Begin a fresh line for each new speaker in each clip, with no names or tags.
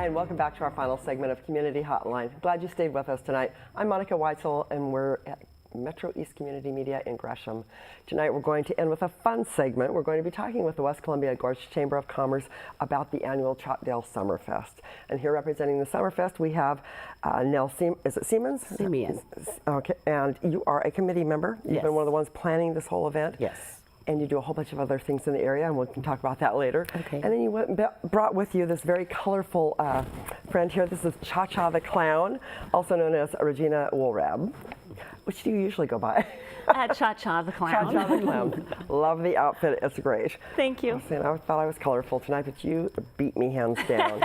Hi, and welcome back to our final segment of Community Hotline. Glad you stayed with us tonight. I'm Monica Weitzel, and we're at MetroEast Community Media in Gresham. Tonight we're going to end with a fun segment. We're going to be talking with the West Columbia Gorge Chamber of Commerce about the annual Troutdale Summerfest. And here representing the Summerfest we have Nell Siemens?
Simeon.
Okay, and you are a committee member. You've
Yes.
been one of the ones planning this whole event.
Yes.
And you do a whole bunch of other things in the area, and we can talk about that later.
Okay.
And then you went and brought with you this very colorful friend here. This is Cha-Cha the Clown, also known as Regina Woolrab. Which do you usually go by?
Cha-Cha the Clown.
Cha-Cha the Clown. Love the outfit. It's great.
Thank you.
I thought I was colorful tonight, but you beat me hands down.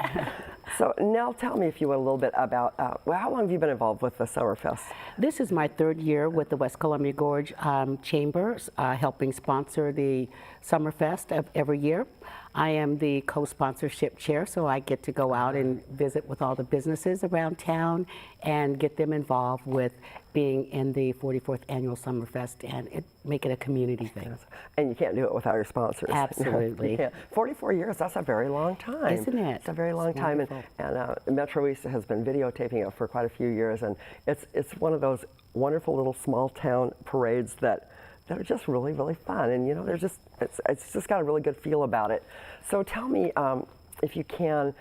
So, Nell, tell me, if you would, a little bit about, how long have you been involved with the Summerfest?
This is my third year with the West Columbia Gorge Chamber, helping sponsor the Summerfest of every year. I am the co-sponsorship chair, so I get to go out and visit with all the businesses around town and get them involved with being in the 44th Annual Summerfest and make it a community thing.
And you can't do it without your sponsors.
Absolutely.
You can't. 44 years, that's a very long time.
Isn't it?
It's a very long time. And MetroEast has been videotaping it for quite a few years, and it's one of those wonderful little small town parades that are just really, really fun. And you know, it's just got a really good feel about it. So tell me, if you can,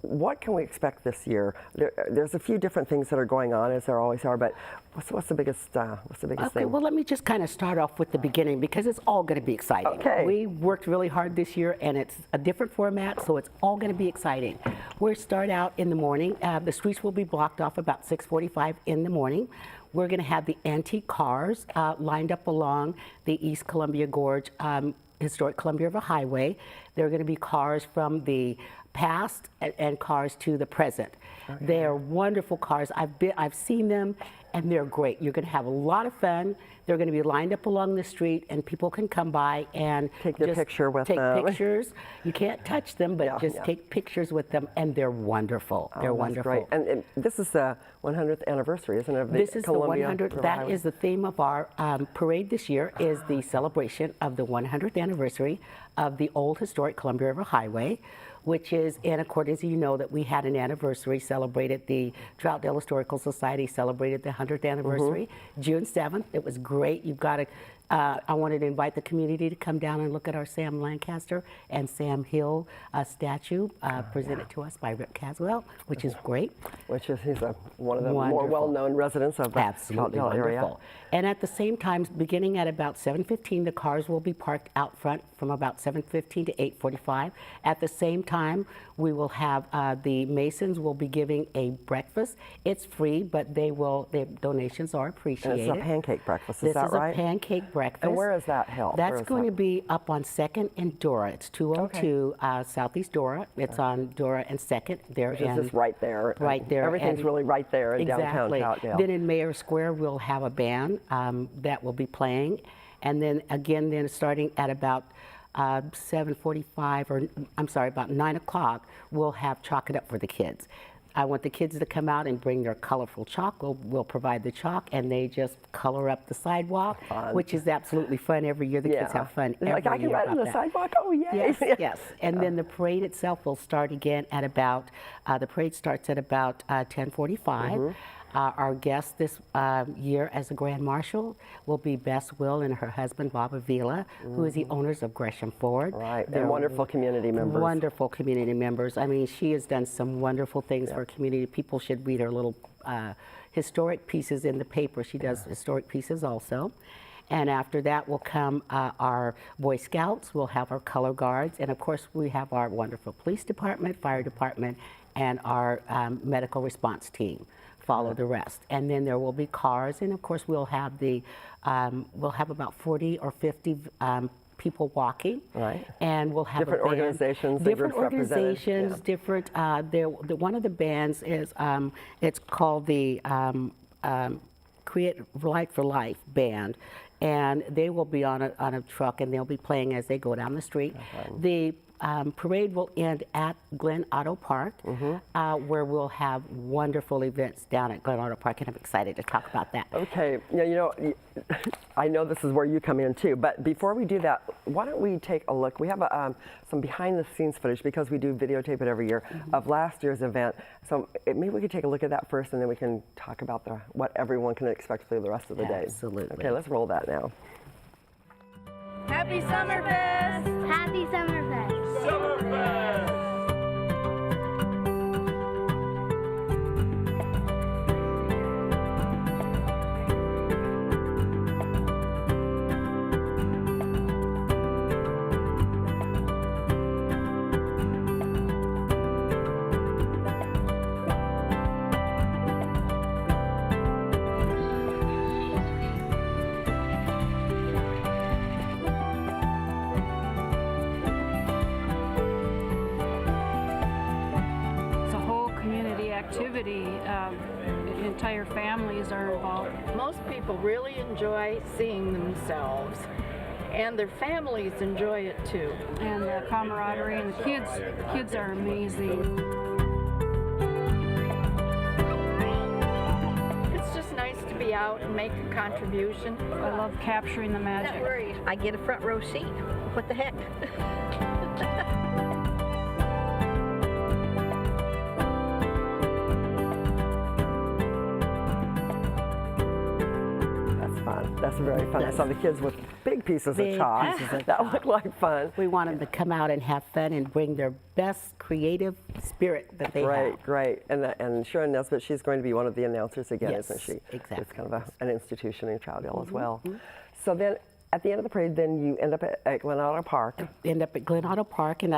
what can we expect this year? There's a few different things that are going on, as there always are, but what's the biggest thing?
Well, let me just kind of start off with the beginning, because it's all going to be exciting.
Okay.
We worked really hard this year, and it's a different format, so it's all going to be exciting. We'll start out in the morning. The streets will be blocked off about 6:45 in the morning. We're going to have the antique cars lined up along the East Columbia Gorge Historic Columbia River Highway. There are going to be cars from the past and cars to the present. Okay. They are wonderful cars. I've seen them, and they're great. You're going to have a lot of fun. They're going to be lined up along the street, and people can come by and
take a picture with them.
Take pictures. You can't touch them, but take pictures with them, and they're wonderful. They're wonderful.
Great. And this is the 100th anniversary, isn't it?
This is
Columbia
the 100th. That is the theme of our parade this year. Is the celebration of the 100th anniversary of the old historic Columbia River Highway, which is in accordance, you know, that we had an anniversary, celebrated the Troutdale Historical Society celebrated the 100th anniversary, June 7th. It was great. You've got to, I wanted to invite the community to come down and look at our Sam Lancaster and Sam Hill statue presented to us by Rip Caswell, which is great.
He's one of the more well-known residents of the Troutdale area.
And at the same time, beginning at about 7:15, the cars will be parked out front from about 7:15 to 8:45. At the same time, we will have the Masons will be giving a breakfast. It's free, but their donations are appreciated.
And it's a pancake breakfast, is that right?
This is a pancake breakfast.
And where is that held?
That's going to be up on 2nd and Dora. It's 202 Southeast Dora. It's on Dora and 2nd.
Which is just right there.
Right there.
Everything's really right there in downtown Troutdale.
Then in Mayor Square, we'll have a band that will be playing. And then again, starting at about 7:45, or I'm sorry, about 9 o'clock, we'll have Chalk It Up for the kids. I want the kids to come out and bring their colorful chalk. We'll provide the chalk, and they just color up the sidewalk, which is absolutely fun. Every year the kids have fun.
I can write on the sidewalk. Oh, yay.
Yes, yes. And then the parade itself will start again at about, the parade starts at about 10:45. Our guest this year as a Grand Marshal will be Bess Will and her husband, Bob Avila, who is the owners of Gresham Ford.
Right, they're wonderful community members.
Wonderful community members. I mean, she has done some wonderful things for community. People should read her little historic pieces in the paper. She does historic pieces also. And after that will come our Boy Scouts. We'll have our color guards. And of course, we have our wonderful police department, fire department, and our medical response team follow the rest. And then there will be cars, and of course we'll have about 40 or 50 people walking. Right. And we'll have
different organizations.
Different organizations, different, one of the bands is, it's called the Create Light for Life band. And they will be on a truck, and they'll be playing as they go down the street. The parade will end at Glen Otto Park, where we'll have wonderful events down at Glen Otto Park, and I'm excited to talk about that.
Okay, yeah, I know this is where you come in too, but before we do that, why don't we take a look? We have some behind-the-scenes footage, because we do videotape it every year, of last year's event. So maybe we could take a look at that first, and then we can talk about what everyone can expect for the rest of the day.
Absolutely.
Okay, let's roll that now.
Happy Summerfest!
Happy Summerfest!
Summerfest!
Activity, entire families are involved.
Most people really enjoy seeing themselves, and their families enjoy it too.
And the camaraderie, and the kids are amazing.
It's just nice to be out and make a contribution.
I love capturing the magic.
I get a front row seat. What the heck?
That's very fun. I saw the kids with big pieces of chalk. That looked like fun.
We want them to come out and have fun and bring their best creative spirit that they have.
Great. And Sharon Nesbitt, she's going to be one of the announcers again,
Yes,
isn't she?
exactly.
It's kind of an institution in Troutdale as well. So then, at the end of the parade, then you end up at Glen Otto Park.
End up at Glen Otto Park, and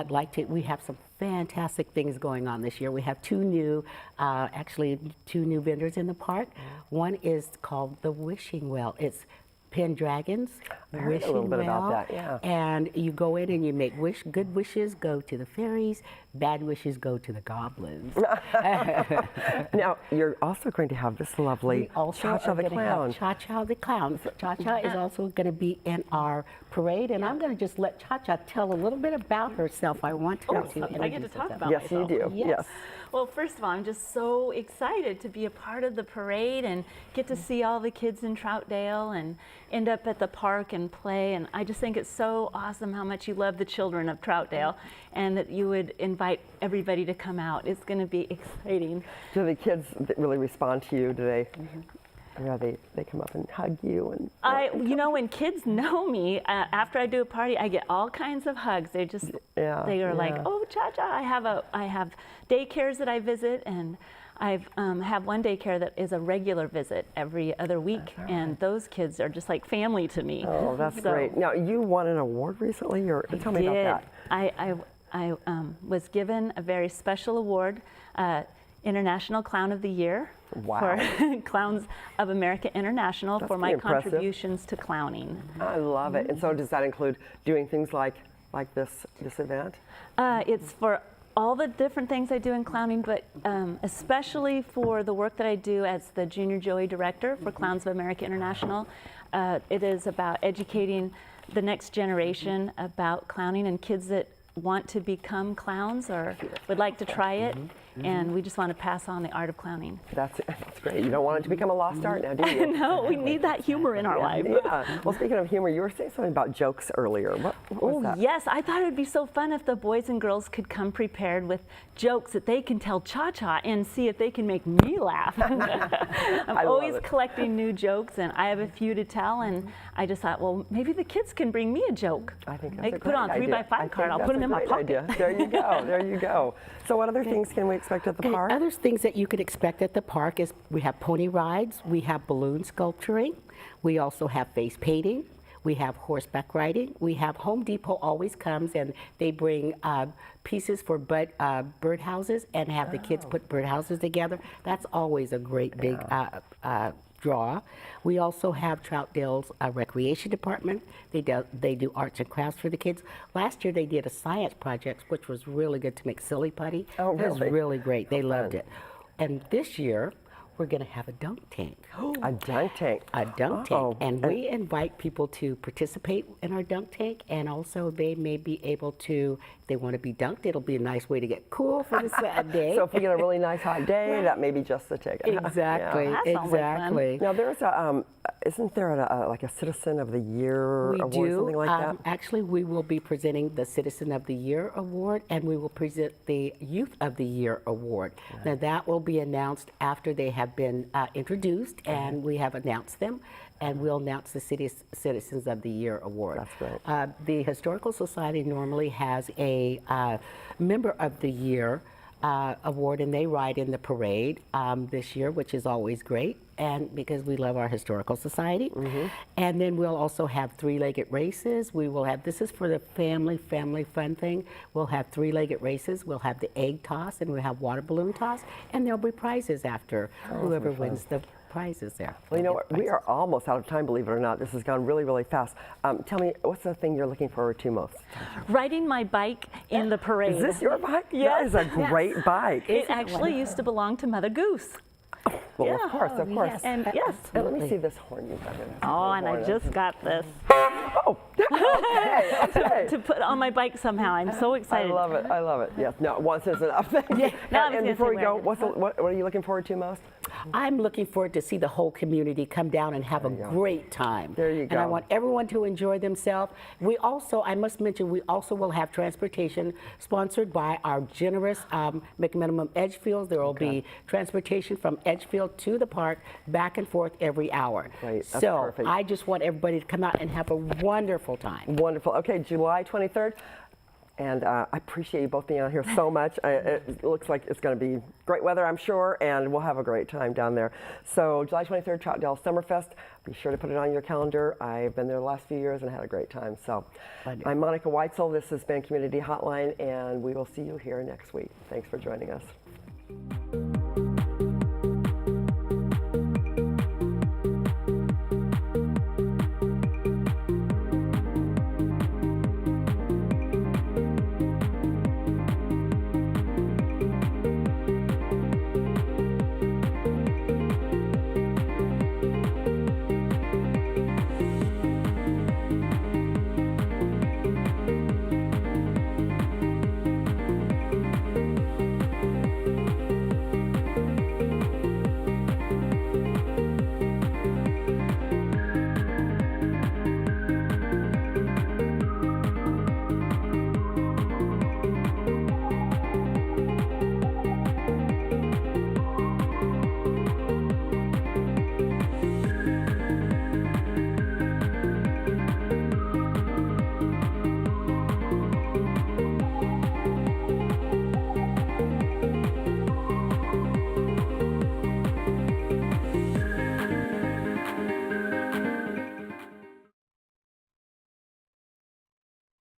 we have some fantastic things going on this year. We have two new vendors in the park. One is called the Wishing Well. It's Pendragon's Wishing
a little bit
Well,
about that, yeah.
And you go in and you make good wishes go to the fairies, bad wishes go to the goblins.
Now, you're also going to have this lovely Cha-Cha the Clown.
Cha-Cha the Clown. Cha-Cha is also going to be in our parade, and I'm going to just let Cha-Cha tell a little bit about herself. I want her to introduce
I get to talk
herself.
about
Yes,
myself.
you do. Yes.
Well, first of all, I'm just so excited to be a part of the parade and get to see all the kids in Troutdale and end up at the park and play. And I just think it's so awesome how much you love the children of Troutdale and that you would invite everybody to come out. It's going to be exciting.
Do the kids really respond to you? Do they? Yeah, they come up and hug you and.
When kids know me, after I do a party, I get all kinds of hugs. They just, they are like, oh, Cha-Cha. I have daycares that I visit, and I have one daycare that is a regular visit every other week, and those kids are just like family to me.
Oh, that's great. Now, you won an award recently, or tell me about that.
I was given a very special award, International Clown of the Year.
Wow.
For Clowns of America International for my
pretty impressive.
contributions to clowning.
I love it. And so does that include doing things like this event?
It's for all the different things I do in clowning, but especially for the work that I do as the Junior Joey Director for Clowns of America International. It is about educating the next generation about clowning and kids that want to become clowns or would like to try it. And we just want to pass on the art of clowning.
That's great. You don't want it to become a lost art now, do you?
No, we need that humor in our life.
Yeah. Well, speaking of humor, you were saying something about jokes earlier. What was that?
Yes, I thought it would be so fun if the boys and girls could come prepared with jokes that they can tell Cha-Cha and see if they can make me laugh. I'm always collecting new jokes, and I have a few to tell, and I just thought, well, maybe the kids can bring me a joke.
I think that's
they
a
could
great
put on a 3x5 card. I'll put them in my pocket.
Idea. There you go. There you go. So what other things can we expect at the park?
Other things that you could expect at the park is we have pony rides, we have balloon sculpturing, we also have face painting, we have horseback riding, we have Home Depot always comes and they bring pieces for birdhouses and have the kids put birdhouses together. That's always a great big draw. We also have Troutdale's recreation department. They do arts and crafts for the kids. Last year they did a science project, which was really good to make silly putty.
Oh,
It was
really?
really great. They loved it. And this year we're going to have a dunk tank.
A dunk tank.
A dunk
Oh,
tank. And we invite people to participate in our dunk tank, and also they may be able to, if they want to be dunked, it'll be a nice way to get cool for the day.
So if we get a really nice hot day, that may be just the ticket.
Exactly,
Yeah.
That sounds like fun.
exactly.
Now there's a, isn't there like a Citizen of the Year
We
award,
do.
something like that?
Actually, we will be presenting the Citizen of the Year Award, and we will present the Youth of the Year Award. Now, that will be announced after they have been introduced, and we have announced them, and we'll announce the Citizens of the Year Award.
That's great.
The Historical Society normally has a Member of the Year award, and they ride in the parade this year, which is always great, and because we love our historical society. And then we'll also have three-legged races. We will have, this is for the family fun thing. We'll have three-legged races. We'll have the egg toss, and we'll have water balloon toss, and there'll be prizes after whoever wins the prizes there.
Well, you know
They'll
what?
get
We are
prizes.
almost out of time, believe it or not. This has gone really, really fast. Tell me, what's the thing you're looking forward to most?
Riding my bike in the parade.
Is this your bike?
Yes.
That is a great bike.
It actually used to belong to Mother Goose.
Well,
Yeah.
of course, of course.
yes.
And yes.
And let me see this horn you've got here. That's a
Oh,
little
and I
horn.
just got this
Oh, okay, okay.
to put on my bike somehow. I'm so
I
excited.
love it. I love it. Yes. No, once is enough. Thank you.
No, I was
And
gonna
before
say
we go,
where-
what are you looking forward to most?
I'm looking forward to see the whole community come down and have a great time.
There you
And I
go.
want everyone to enjoy themselves. We also, I must mention, we also will have transportation sponsored by our generous McMinimum Edgefield. There will be transportation from Edgefield to the park, back and forth every hour.
Great. That's
So
perfect.
I just want everybody to come out and have a wonderful time.
Wonderful. Okay, July 23rd. And I appreciate you both being out here so much. It looks like it's going to be great weather, I'm sure, and we'll have a great time down there. So July 23rd, Troutdale Summerfest. Be sure to put it on your calendar. I've been there the last few years and had a great time. So
Wonderful.
I'm Monica Weitzel. This has been Community Hotline, and we will see you here next week. Thanks for joining us.